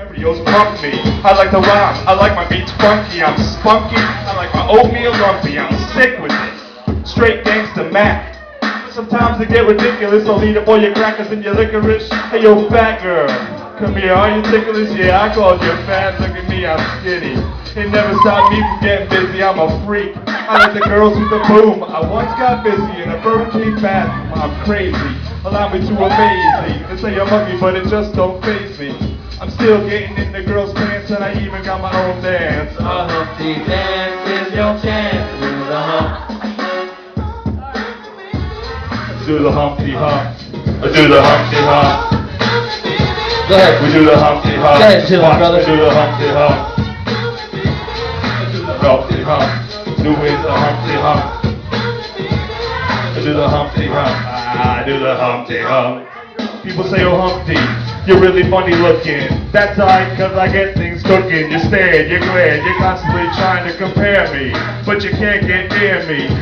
Stereos pump me. I like to rhyme. I like my beats funky. I'm spunky. I like my oatmeal lumpy. I'm sick with it. Straight gangsta Mac. Sometimes it get ridiculous. I'll eat up all your crackers and your licorice. Hey yo, fat girl, come here. Are you ticklish? Yeah, I called you fat. Look at me, I'm skinny. It never stopped me from getting busy. I'm a freak. I like the girls with the boom. I once got busy in a Burger King bathroom. I'm crazy. Allow me to amaze me. They say I'm ugly, but it just don't faze me. I'm still getting in the girls' pants, and I even got my own dance. A Humpty dance is your chance to do the hump. Do the Humpty Hump. Do the Humpty Hump. Go ahead. We do the Humpty Hump. Go ahead, Jim, brother. We do the Humpty Hump. Do the Humpty Hump. Do it the Humpty Hump. Do the Humpty Hump. I do the Humpty Hump. People say, oh Humpty, you're really funny looking. That's alright, cause I get things cooking. You're staring, you're glaring, you're constantly trying to compare me, but you can't get near me.